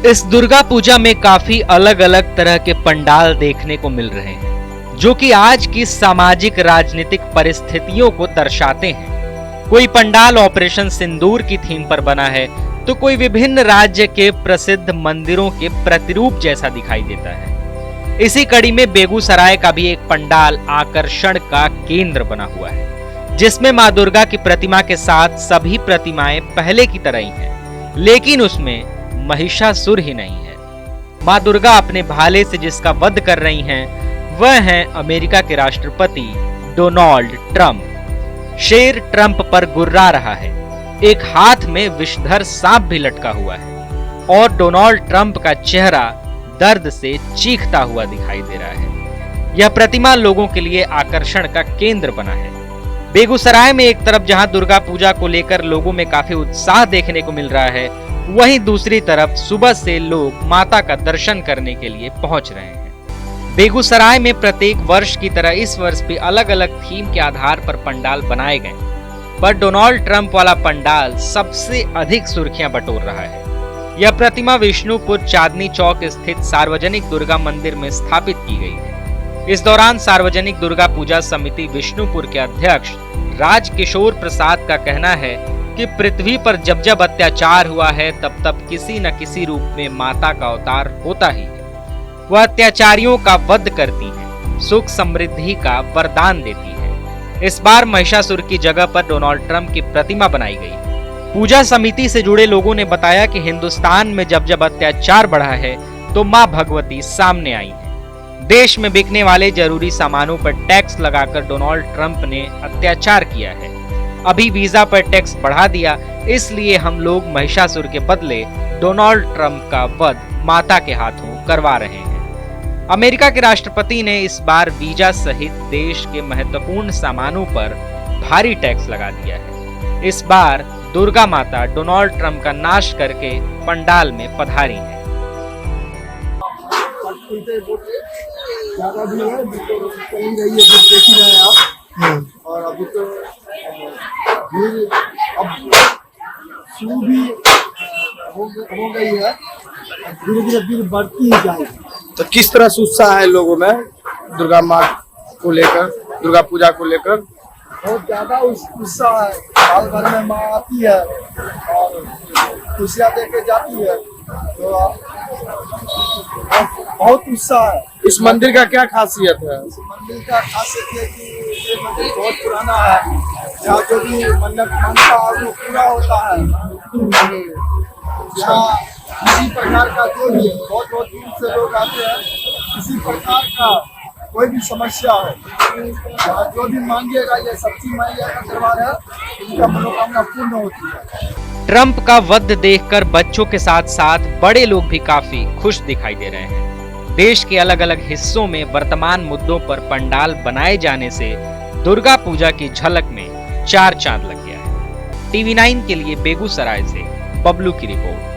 इस दुर्गा पूजा में काफी अलग अलग तरह के पंडाल देखने को मिल रहे हैं, जो कि आज की सामाजिक राजनीतिक परिस्थितियों को दर्शाते हैं। कोई पंडाल ऑपरेशन सिंदूर की थीम पर बना है, तो कोई विभिन्न राज्य के प्रसिद्ध मंदिरों के प्रतिरूप जैसा दिखाई देता है। इसी कड़ी में बेगूसराय का भी एक पंडाल आकर्षण का केंद्र बना हुआ है, जिसमें मां दुर्गा की प्रतिमा के साथ सभी प्रतिमाएं पहले की तरह ही हैं, लेकिन उसमें महिषासुर ही नहीं है। मां दुर्गा अपने भाले से जिसका वध कर रही हैं, वह हैं अमेरिका के राष्ट्रपति डोनाल्ड ट्रंप। शेर ट्रंप पर गुर्रा रहा है, एक हाथ में विषधर सांप भी लटका हुआ है और डोनाल्ड ट्रंप का चेहरा दर्द से चीखता हुआ दिखाई दे रहा है। यह प्रतिमा लोगों के लिए आकर्षण का केंद्र बना है। बेगूसराय में एक तरफ जहां दुर्गा पूजा को लेकर लोगों में काफी उत्साह देखने को मिल रहा है, वहीं दूसरी तरफ सुबह से लोग माता का दर्शन करने के लिए पहुंच रहे हैं। बेगूसराय में प्रत्येक वर्ष की तरह इस वर्ष भी अलग अलग थीम के आधार पर पंडाल बनाए गए, पर डोनाल्ड ट्रंप वाला पंडाल सबसे अधिक सुर्खियां बटोर रहा है। यह प्रतिमा विष्णुपुर चांदनी चौक स्थित सार्वजनिक दुर्गा मंदिर में स्थापित की गई है। इस दौरान सार्वजनिक दुर्गा पूजा समिति विष्णुपुर के अध्यक्ष राजकिशोर प्रसाद का कहना है कि पृथ्वी पर जब जब अत्याचार हुआ है, तब तब किसी न किसी रूप में माता का अवतार होता ही है। वह अत्याचारियों का वध करती है, सुख समृद्धि का वरदान देती है। इस बार महिषासुर की जगह पर डोनाल्ड ट्रंप की प्रतिमा बनाई गई। पूजा समिति से जुड़े लोगों ने बताया कि हिंदुस्तान में जब जब अत्याचार बढ़ा है, तो मां भगवती सामने आई है। देश में बिकने वाले जरूरी सामानों पर टैक्स लगाकर डोनाल्ड ट्रंप ने अत्याचार किया है। अभी वीजा पर टैक्स बढ़ा दिया, इसलिए हम लोग महिषासुर के बदले डोनाल्ड ट्रंप का वध माता के हाथों करवा रहे हैं। अमेरिका के राष्ट्रपति ने इस बार वीजा सहित देश के महत्वपूर्ण सामानों पर भारी टैक्स लगा दिया है। इस बार दुर्गा माता डोनाल्ड ट्रंप का नाश करके पंडाल में पधारी है। ज्यादा भी है, चली रही है, देख ही रहे हैं आप। और अभी तो भीड़ अब शुरू भी हो गई है, धीरे धीरे भीड़ बढ़ती ही जाएगी। तो किस तरह से उत्साह है लोगों में दुर्गा माँ को लेकर, दुर्गा पूजा को लेकर? बहुत ज्यादा उत्साह है। साल भर में माँ आती है और खुशियाँ दे के जाती है, तो बहुत उत्साह है। इस मंदिर का क्या खासियत है? इस मंदिर का खासियत है कि ये मंदिर बहुत पुराना है। यहाँ जो भी मन्नत मांगता है वो पूरा होता है। यहाँ किसी प्रकार का जो भी बहुत बहुत दूर से लोग आते हैं, किसी प्रकार का कोई भी समस्या हो, जो भी मांगिएगा, ये सच्ची मैया का दरबार है, इनका मनोकामना पूर्ण होती है। ट्रंप का वध देखकर बच्चों के साथ साथ बड़े लोग भी काफी खुश दिखाई दे रहे हैं। देश के अलग अलग हिस्सों में वर्तमान मुद्दों पर पंडाल बनाए जाने से दुर्गा पूजा की झलक में चार चांद लग गया है। टीवी 9 के लिए बेगूसराय से बबलू की रिपोर्ट।